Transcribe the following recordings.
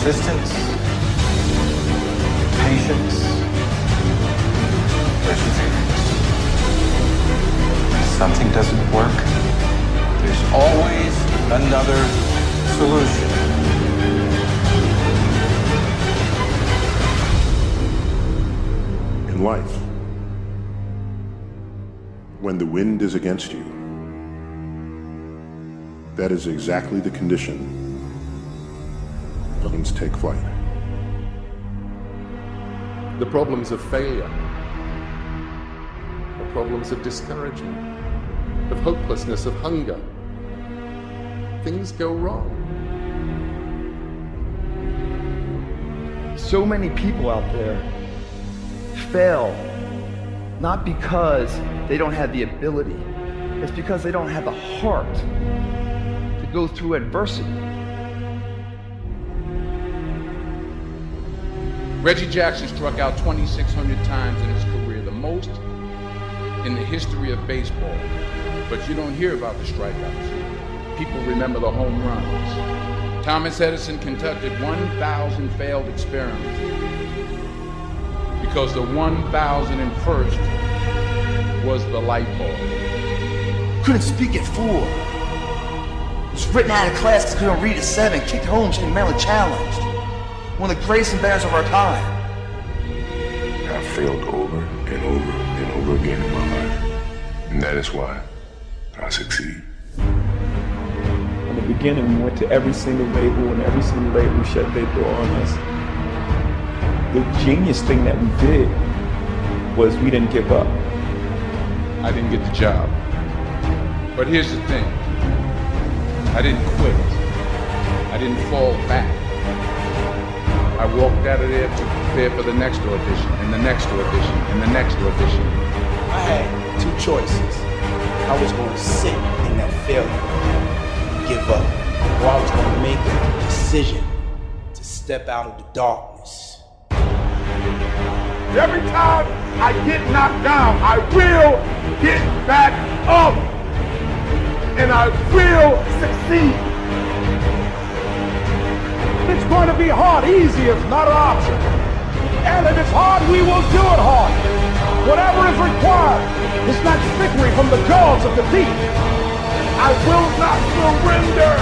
persistence, patience, perseverance. If something doesn't work, there's always another solution. In life, when the wind is against you, that is exactly the condition planes take flight. The problems of failure, the problems of discouragement, of hopelessness, of hunger. Things go wrong. So many people out there fail, not because they don't have the ability, it's because they don't have the heart to go through adversity. Reggie Jackson struck out 2,600 times in his career, the most in the history of baseball. But you don't hear about the strikeouts. People remember the home runs. Thomas Edison conducted 1,000 failed experiments because the 1,001st was the light bulb. Couldn't speak at 4. Was written out of class because couldn't read at 7. Kicked home, getting mentally challenged. One of the greatest embarrassers of our time. I've failed over and over and over again in my life. And that is why I succeed. In the beginning, we went to every single label, and every single label shut their door on us. The genius thing that we did was we didn't give up. I didn't get the job. But here's the thing. I didn't quit. I didn't fall back. I walked out of there to prepare for the next audition, and the next audition, and the next audition. I had 2 choices. I was going to sit in that failure, give up, or I was going to make a decision to step out of the darkness. Every time I get knocked down, I will get back up. And I will succeed. It's going to be hard. Easy is not an option. And if it's hard, we will do it hard. Whatever is required is not victory from the jaws of defeat. I will not surrender.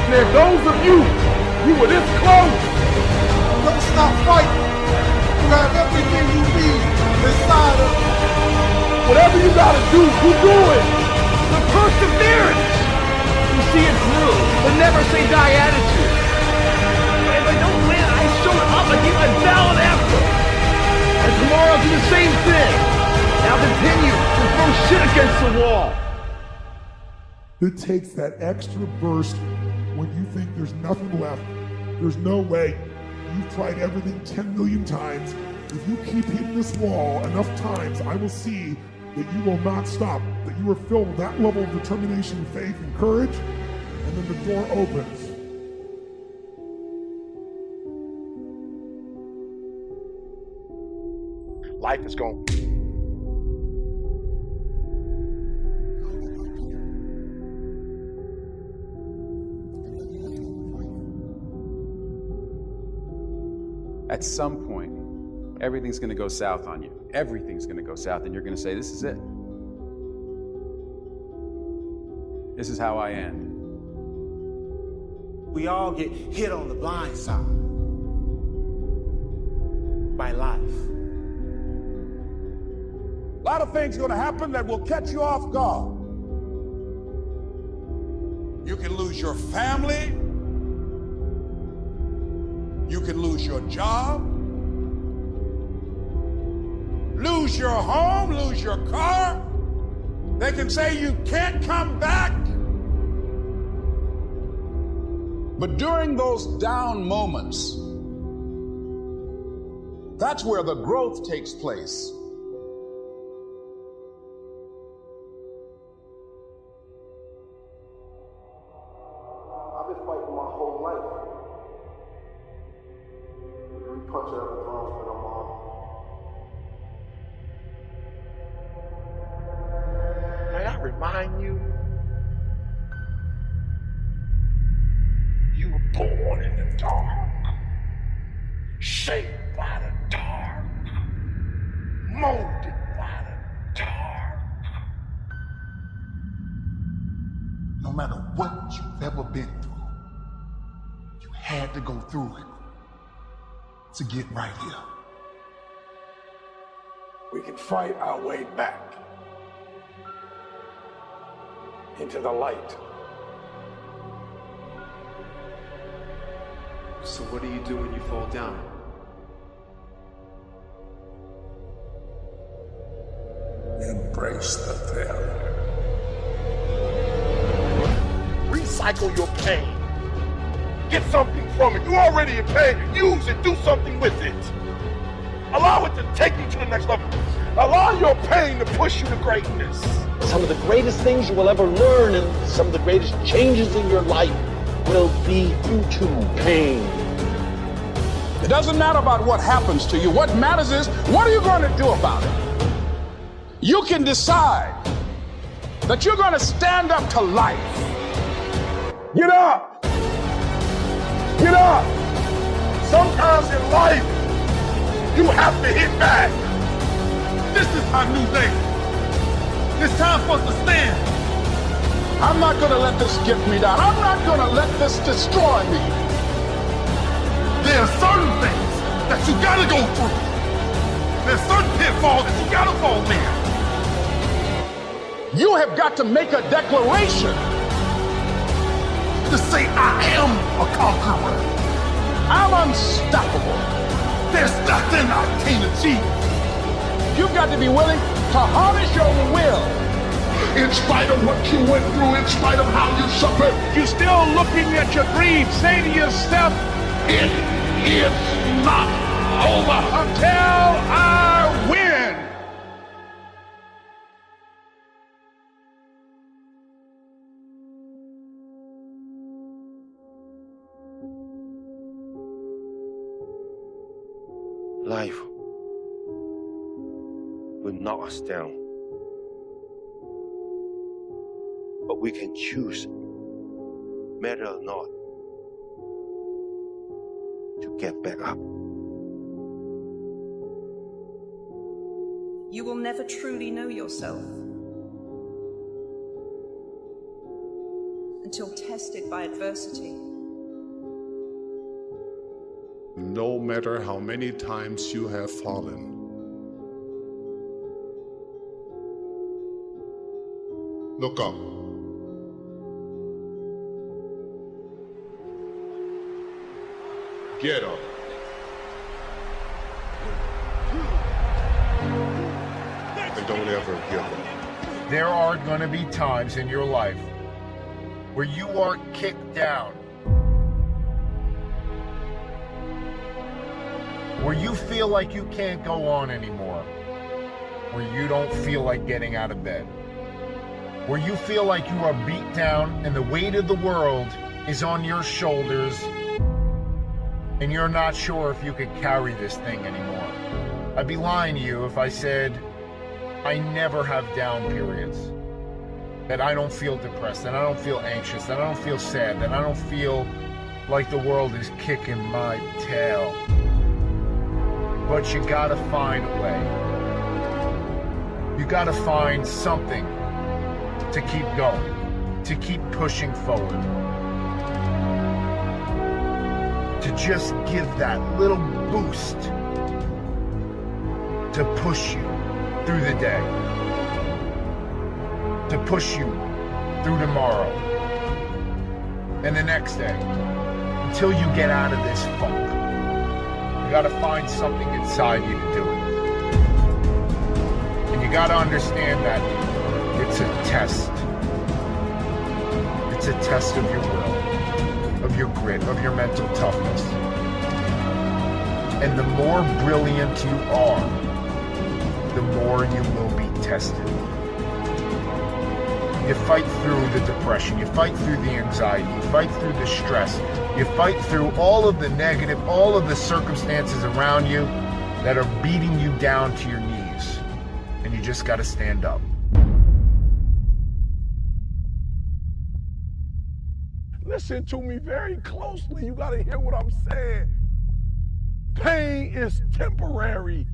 And if those of you were this close, don't stop fighting. You have everything you need inside of you. Whatever you gotta do, you do it. The perseverance! You see it through, the never say die attitude. If I don't win, I showed up, I keep my ballot after. And tomorrow I'll do the same thing. Now continue to throw shit against the wall. It takes that extra burst when you think there's nothing left. There's no way. You've tried everything 10 million times. If you keep hitting this wall enough times, I will see that you will not stop, that you are filled with that level of determination, faith, and courage, and then the door opens. Life is going. At some point, everything's going to go south on you. Everything's going to go south, and you're going to say, this is it. This is how I end. We all get hit on the blind side by life. A lot of things are going to happen that will catch you off guard. You can lose your family. You can lose your job. Lose your home, lose your car. They can say you can't come back. But during those down moments, that's where the growth takes place. I've been fighting my whole life. Every punch I ever thrown has been a mark. May I remind you, you Born in the dark, shaped by the dark, molded by the dark. No matter what you've ever been through, you had to go through it to get right here. We can fight our way back into the light. So what do you do when you fall down? Embrace the failure. Recycle your pain. Get something from it. You're already in pain. Use it. Do something with it. Allow it to take you to the next level. Allow your pain to push you to greatness. Some of the greatest things you will ever learn and some of the greatest changes in your life will be due to pain. It doesn't matter about what happens to you. What matters is, what are you going to do about it? You can decide that you're going to stand up to life. Get up! Get up! Sometimes in life, you have to hit back. This is our new day. It's time for us to stand. I'm not going to let this get me down. I'm not going to let this destroy me. There are certain things that you gotta go through. There's certain pitfalls that you gotta fall in. You have got to make a declaration to say, I am a conqueror. I'm unstoppable. There's nothing I can't achieve. You've got to be willing to harness your will. In spite of what you went through, in spite of how you suffered, you're still looking at your dream. Say to yourself, it is not over until I win. Life will knock us down, but we can choose, matter or not, to get back up. You will never truly know yourself until tested by adversity. No matter how many times you have fallen, look up. Get up. And don't ever give up. There are going to be times in your life where you are kicked down, where you feel like you can't go on anymore, where you don't feel like getting out of bed, where you feel like you are beat down and the weight of the world is on your shoulders and you're not sure if you could carry this thing anymore. I'd be lying to you if I said I never have down periods, that I don't feel depressed, that I don't feel anxious, that I don't feel sad, that I don't feel like the world is kicking my tail. But you gotta find a way. You gotta find something to keep going, to keep pushing forward, to just give that little boost to push you through the day, to push you through tomorrow and the next day until you get out of this funk. You gotta find something inside you to do it. And you gotta understand that it's a test. It's a test of your will, of your grit, of your mental toughness. And the more brilliant you are, the more you will be tested. You fight through the depression, you fight through the anxiety, you fight through the stress, you fight through all of the negative, all of the circumstances around you that are beating you down to your knees. And you just gotta stand up. listen to me very closely. You gotta hear what I'm saying. Pain is temporary.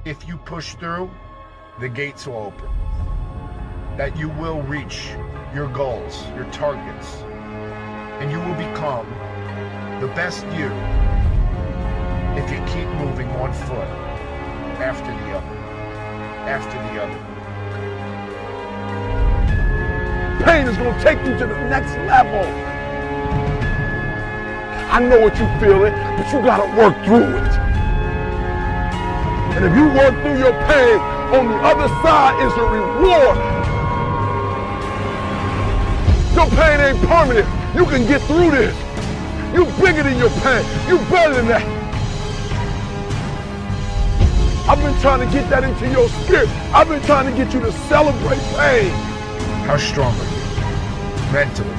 If you push through, the gates will open. That you will reach your goals, your targets, and you will become the best you if you keep moving one foot after the other, after the other. Pain is gonna take you to the next level. I know what you're feeling, but you gotta work through it. And if you work through your pain, on the other side is a reward. Your pain ain't permanent. You can get through this. You bigger than your pain. You better than that. I've been trying to get that into your spirit. I've been trying to get you to celebrate pain. How strong are you, mentally,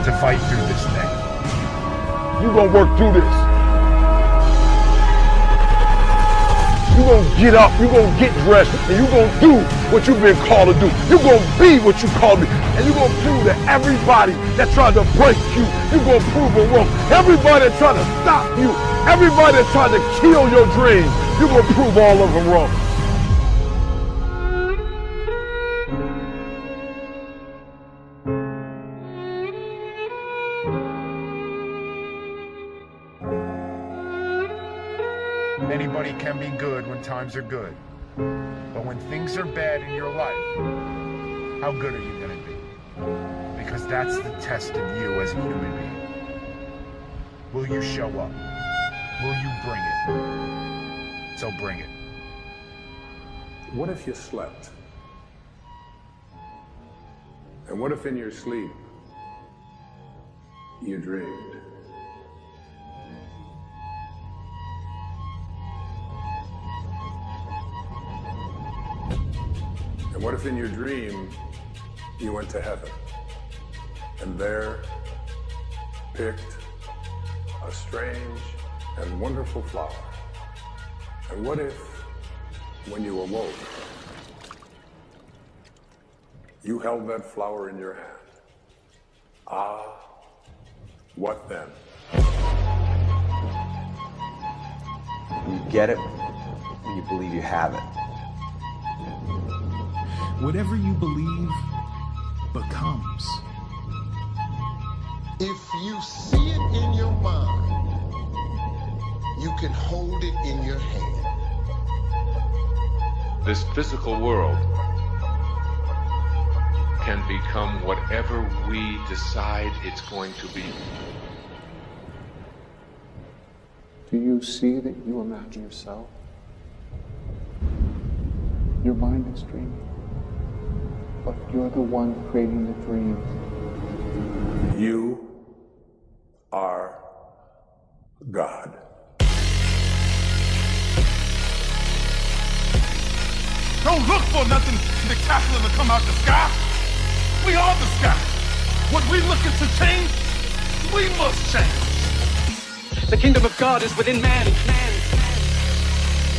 to fight through this thing? You gonna work through this. You gonna get up, you gonna get dressed, and you gonna do what you've been called to do. You gonna be what you called to be. And you gonna prove to everybody that tried to break you, you gonna prove them wrong. Everybody that tried to stop you, everybody that tried to kill your dreams, you gonna prove all of them wrong. Anybody can be good when times are good. But when things are bad in your life, how good are you going to be? Because that's the test of you as a human being. Will you show up? Will you bring it? So bring it. What if you slept? And what if in your sleep you dreamed? And what if in your dream you went to heaven and there picked a strange and wonderful flower? And what if when you awoke you held that flower in your hand? Ah, what then? You get it when you believe you have it. Whatever you believe becomes. If you see it in your mind, you can hold it in your hand. This physical world can become whatever we decide it's going to be. Do you see that you imagine yourself? Your mind is dreaming. But you're the one creating the dream. You are God. Don't look for nothing spectacular to come out the sky. We are the sky. What we looking to change, we must change. The kingdom of God is within man.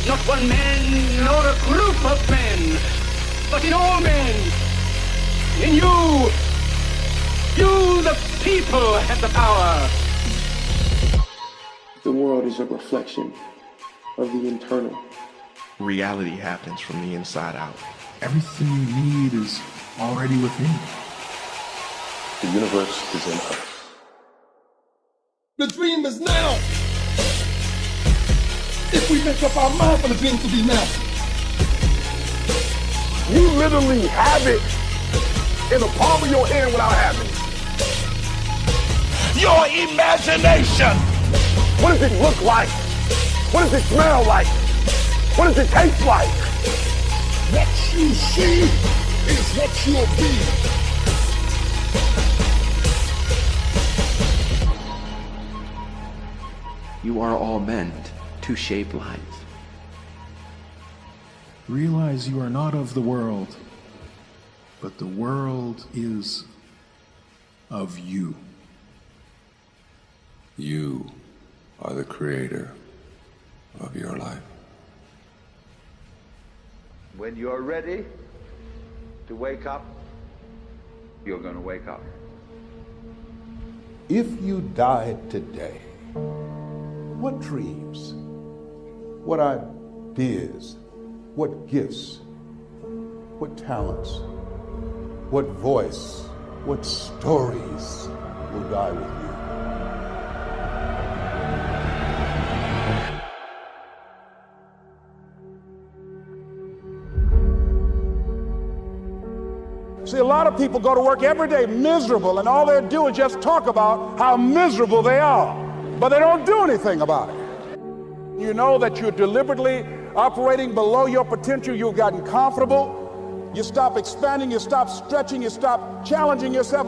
Not one man, nor a group of men, but in all men. In you, the people, have the power. The world is a reflection of the internal. Reality happens from the inside out. Everything you need is already within you. The universe is in us. The dream is now. If we make up our mind for the dream to be now. You literally have it in the palm of your hand without having it. Your imagination! What does it look like? What does it smell like? What does it taste like? What you see is what you'll be. You are all meant to shape life. Realize you are not of the world, but the world is of you. You are the creator of your life. When you're ready, to wake up, you're going to wake up. If you died today, what dreams, what ideas, what gifts, what talents, what voice, what stories will die with you? See, a lot of people go to work every day miserable, and all they do is just talk about how miserable they are, but they don't do anything about it. You know that you're deliberately operating below your potential. You've gotten comfortable. You stop expanding. You stop stretching. You stop challenging yourself.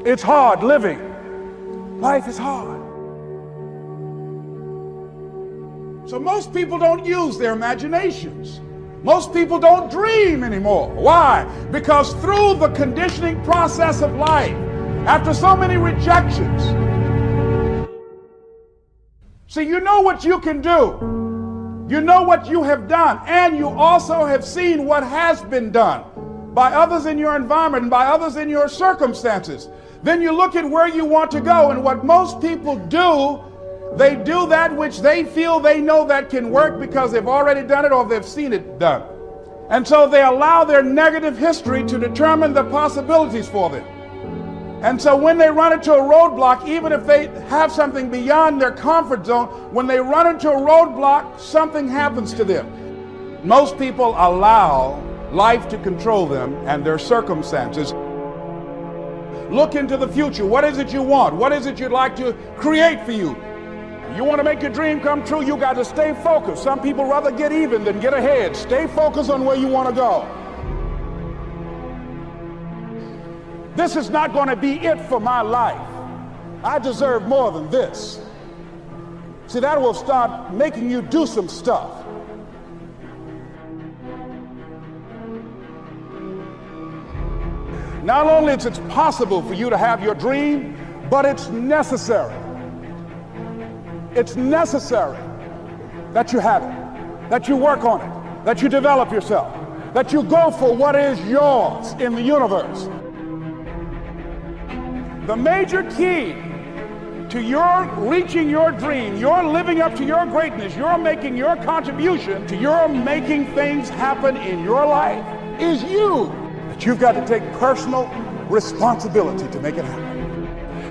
It's hard living. Life is hard. So most people don't use their imaginations. Most people don't dream anymore. Why? Because through the conditioning process of life, after so many rejections, see, you know what you can do. You know what you have done, and you also have seen what has been done by others in your environment and by others in your circumstances. Then you look at where you want to go, and what most people do, they do that which they feel they know that can work because they've already done it or they've seen it done. And so they allow their negative history to determine the possibilities for them. And so when they run into a roadblock, even if they have something beyond their comfort zone, when they run into a roadblock, something happens to them. Most people allow life to control them and their circumstances. Look into the future. What is it you want? What is it you'd like to create for you? You want to make your dream come true, you got to stay focused. Some people rather get even than get ahead. Stay focused on where you want to go. This is not going to be it for my life. I deserve more than this. See, that will start making you do some stuff. Not only is it possible for you to have your dream, but it's necessary. It's necessary that you have it, that you work on it, that you develop yourself, that you go for what is yours in the universe. The major key to your reaching your dream, your living up to your greatness, your making your contribution to your making things happen in your life is you. That you've got to take personal responsibility to make it happen.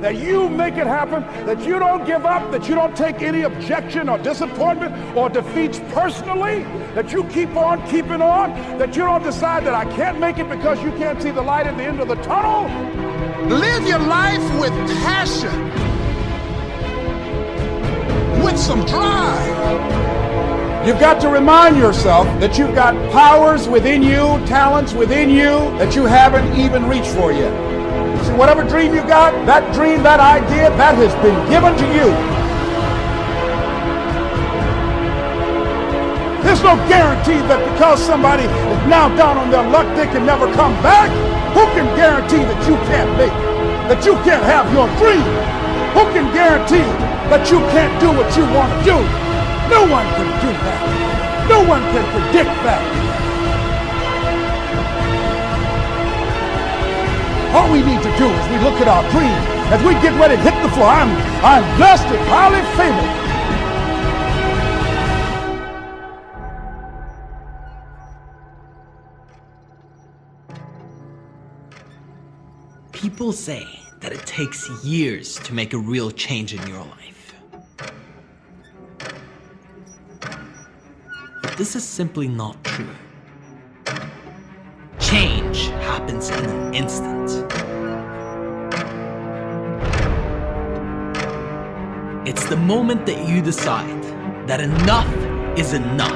That you make it happen, that you don't give up, that you don't take any objection or disappointment or defeats personally, that you keep on keeping on, that you don't decide that I can't make it because you can't see the light at the end of the tunnel. Live your life with passion, with some drive. You've got to remind yourself that you've got powers within you, talents within you that you haven't even reached for yet. See, whatever dream you got, that dream, that idea, that has been given to you. There's no guarantee that because somebody is now down on their luck, they can never come back. Who can guarantee that you can't make it? That you can't have your dream? Who can guarantee that you can't do what you want to do? No one can do that. No one can predict that. All we need to do is we look at our dreams as we get ready to hit the floor. I'm blessed and highly favored. People say that it takes years to make a real change in your life. But this is simply not true. Change happens in an instant. It's the moment that you decide that enough is enough.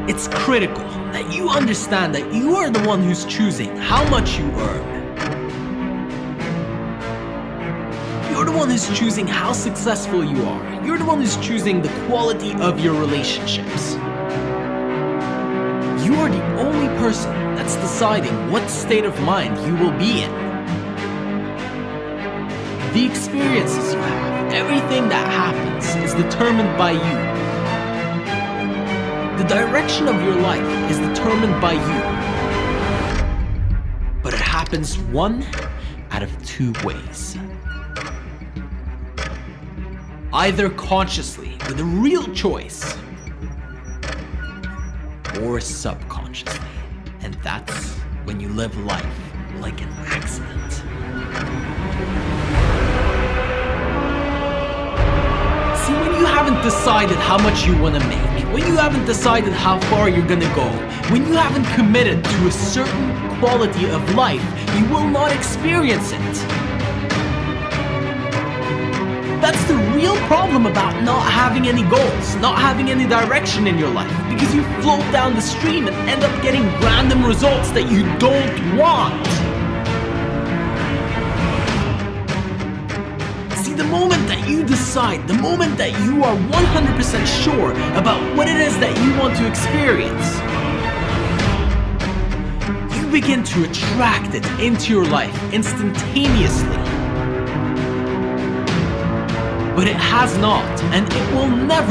It's critical that you understand that you are the one who's choosing how much you earn. You're the one who's choosing how successful you are. You're the one who's choosing the quality of your relationships. You are the only person that's deciding what state of mind you will be in. The experiences you have, everything that happens is determined by you. The direction of your life is determined by you. But it happens one out of two ways. Either consciously, with a real choice, or subconsciously. And that's when you live life like an accident. See, when you haven't decided how much you want to make, when you haven't decided how far you're gonna go, when you haven't committed to a certain quality of life, you will not experience it. That's the real problem about not having any goals, not having any direction in your life, because you float down the stream and end up getting random results that you don't want. See, the moment that you decide, the moment that you are 100% sure about what it is that you want to experience, you begin to attract it into your life instantaneously. But it has not, and it will never